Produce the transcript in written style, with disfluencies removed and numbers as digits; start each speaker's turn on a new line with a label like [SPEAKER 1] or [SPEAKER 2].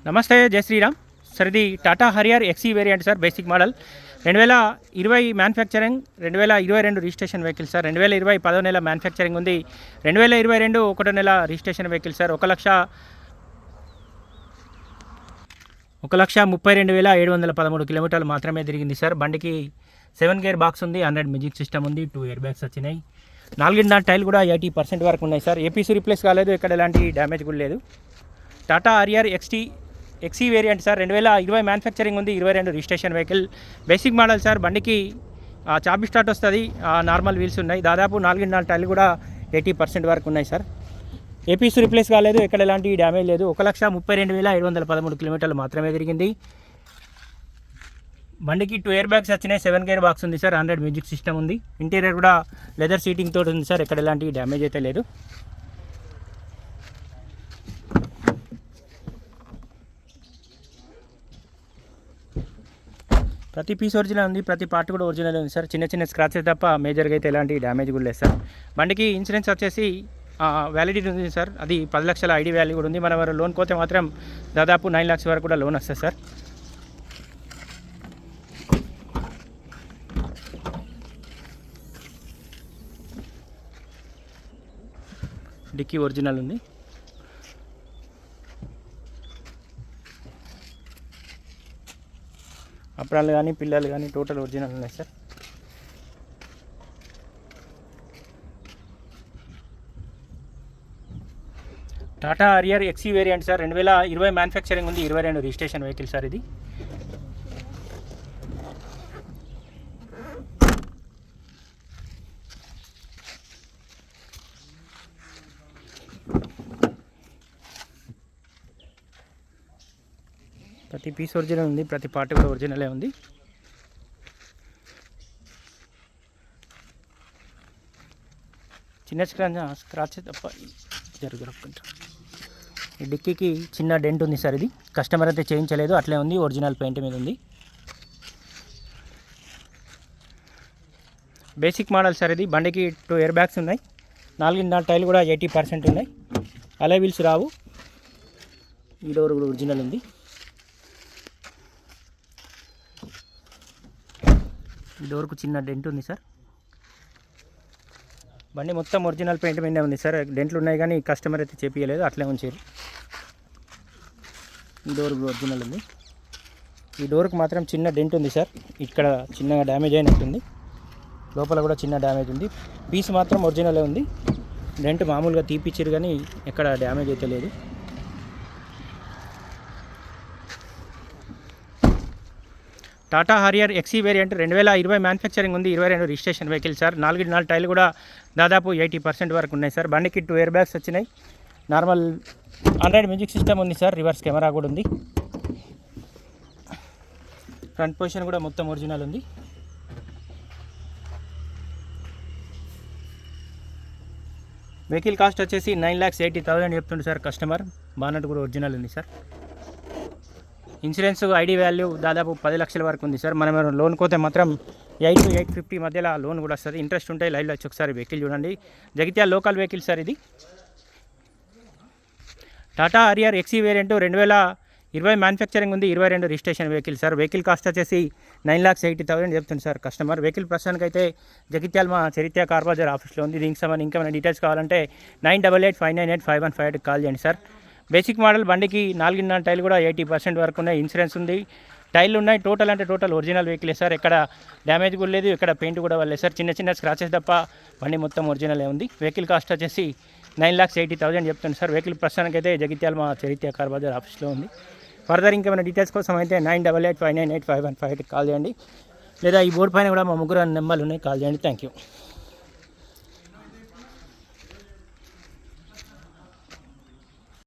[SPEAKER 1] నమస్తే, జై శ్రీరామ్ సార్. ఇది Tata Harrier XE variant sir, basic model 2020 manufacturing, 2022 registration vehicle sir. 2020 10వ నెల మ్యానుఫ్యాక్చరింగ్ ఉంది, 2022 1వ నెల రిజిస్ట్రేషన్ వెహికల్ సార్. 1,32,713 కిలోమీటర్లు మాత్రమే తిరిగింది సార్. బండికి 7 గేర్ బాక్స్ ఉంది, 100 మ్యూజిక్ సిస్టమ్ ఉంది, 2 ఎయిర్ బ్యాగ్స్ వచ్చినాయి. 4 టైర్లు కూడా 80% వరకు ఉన్నాయి సార్. ఏపీసీ రీప్లేస్ కాలేదు, ఎక్కడ ఎలాంటి డ్యామేజ్ కూడా లేదు. Tata Harrier XE variant sir, 2020 manufacturing ఉంది, 22 registration vehicle, basic model sir. బండికి చాబీ స్టార్ట్ వస్తుంది, నార్మల్ వీల్స్ ఉన్నాయి. దాదాపు 4 టైర్లు కూడా 80% వరకు ఉన్నాయి సార్. ఏపీసీ రీప్లేస్ కాలేదు, ఎక్కడ ఎలాంటి డ్యామేజ్ లేదు. 1,32,713 కిలోమీటర్లు మాత్రమే తిరిగింది. బండికి 2 ఎయిర్ బ్యాగ్స్ వచ్చినాయి, 7 గేర్ బాక్స్ ఉంది సార్, 100 మ్యూజిక్ సిస్టమ్ ఉంది. ఇంటీరియర్ కూడా లెదర్ సీటింగ్ తోటి ఉంది సార్, ఎక్కడ ఎలాంటి డ్యామేజ్ అయితే లేదు. ప్రతి పీస్ ఒరిజినల్ ఉంది, ప్రతి పార్ట్ కూడా ఒరిజినల్ ఉంది సార్. చిన్న చిన్న స్క్రాచెస్ తప్ప మేజర్గా అయితే ఎలాంటి డ్యామేజ్ కూడా లేదు సార్. బండికి ఇన్సూరెన్స్ వచ్చేసి వ్యాలిడిటీ ఉంది సార్, అది 10 లక్షల ఐడి వాల్యూ కూడా ఉంది. మన లోన్ కోతే మాత్రం దాదాపు 9 లక్షల వరకు కూడా లోన్ వస్తుంది సార్. డిక్కీ ఒరిజినల్ ఉంది. అప్రాలు కానీ పిల్లలు కానీ టోటల్ ఒరిజినల్ ఉన్నాయి sir. Tata Harrier XE variant sir, 2020 manufacturing ఉంది, 22 రిజిస్ట్రేషన్ వెహికల్ సార్. ఇది ప్రతి పీస్ ఒరిజినల్ ఉంది, ప్రతి పార్ట్ కూడా ఒరిజినలే ఉంది. చిన్న స్క్రాచ్ తప్ప జరుగుతుంటా. ఈ డిక్కీకి చిన్న డెంట్ ఉంది సార్, ఇది కస్టమర్ అయితే చేయించలేదు, అట్లే ఉంది, ఒరిజినల్ పెయింట్ మీద ఉంది. బేసిక్ మోడల్ సార్ ఇది. బండికి 2 ఎయిర్ బ్యాగ్స్ ఉన్నాయి, 4 టైర్లు కూడా 80% ఉన్నాయి. అలా వీల్స్ రావు. ఈ డోర్ కూడా ఒరిజినల్ ఉంది. ఈ డోర్కు చిన్న డెంట్ ఉంది సార్. బండి మొత్తం ఒరిజినల్ పెయింట్ మీదే ఉంది సార్. డెంట్లు ఉన్నాయి కానీ కస్టమర్ అయితే చేపియలేదు, అట్లే ఉంచారు. ఈ డోర్ ఒరిజినల్ ఉంది. ఈ డోర్కు మాత్రం చిన్న డెంట్ ఉంది సార్, ఇక్కడ చిన్నగా డ్యామేజ్ అయినట్టుంది. లోపల కూడా చిన్న డ్యామేజ్ ఉంది. పీస్ మాత్రం ఒరిజినలే ఉంది. డెంట్ మామూలుగా తీపిచ్చారు కానీ ఎక్కడ డ్యామేజ్ అయితే లేదు. Tata Harrier XE variant 2020 manufacturing ఉంది, 22 రిజిస్ట్రేషన్ వెహికల్ సార్. 4 టైర్లు కూడా దాదాపు 80% వరకు ఉన్నాయి సార్. బండికి 2 ఎయిర్ బ్యాగ్స్ వచ్చినాయి, నార్మల్ 100 మ్యూజిక్ సిస్టమ్ ఉంది సార్, రివర్స్ కెమెరా కూడా ఉంది. ఫ్రంట్ పొజిషన్ కూడా మొత్తం ఒరిజినల్ ఉంది. వెహికల్ కాస్ట్ వచ్చేసి 9,80,000 చెప్తుంది సార్ కస్టమర్. బానట్ కూడా ఒరిజినల్ ఉంది సార్. ఇన్సూరెన్స్ ఐడి వాల్యూ దాదాపు 10 లక్షల వరకు ఉంది సార్. మనం లోన్ కోతే మాత్రం 8 to 850 మధ్యలో లోన్ కూడా వస్తుంది. ఇంట్రెస్ట్ ఉంటే లైవ్లో వచ్చి ఒకసారి వెహికల్ చూడండి. జగిత్యాల లోకల్ వెహికల్ సార్ ఇది. Tata Harrier XE variant 2020 manufacturing ఉంది, 22 registration vehicle sir. Vehicle cost వచ్చేసి 9,80,000 చెప్తుంది సార్ కస్టమర్. వెహికల్ ప్రస్తుతానికి అయితే జగిత్యాల మా చరిత్ర కార్ బజార్ ఆఫీస్లో ఉంది. దీనికి సంబంధించి ఇంకేమైనా డీటెయిల్స్ కావాలంటే 9885985158 కాల్ చేయండి సార్. Basic model. బండికి 4 టైర్లు కూడా 80% వరకు ఉన్నాయి. ఇన్సూరెన్స్ ఉంది, టైర్లు ఉన్నాయి. టోటల్ అంటే టోటల్ ఒరిజినల్ వెహికల్ సార్, ఎక్కడ డ్యామేజ్ కూడా లేదు, ఇక్కడ పెయింట్ కూడా వల్లే సార్. చిన్న చిన్న స్క్రాచెస్ తప్ప బండి మొత్తం ఒరిజినలే ఉంది. వెహికల్ కాస్ట్ వచ్చేసి 9,80,000 చెప్తుంది సార్. వెహికల్ ప్రస్తుతానికి అయితే జగిత్యాల మా చరిత్ర కార్ బజార్ ఆఫీస్లో ఉంది. ఫర్దర్ ఇంకేమైనా డీటెయిల్స్ కోసం అయితే 9885985158 కాల్ చేయండి, లేదా ఈ బోర్డు పైన కూడా మా 3 నెంబర్లు ఉన్నాయి, కాల్ చేయండి. Thank you.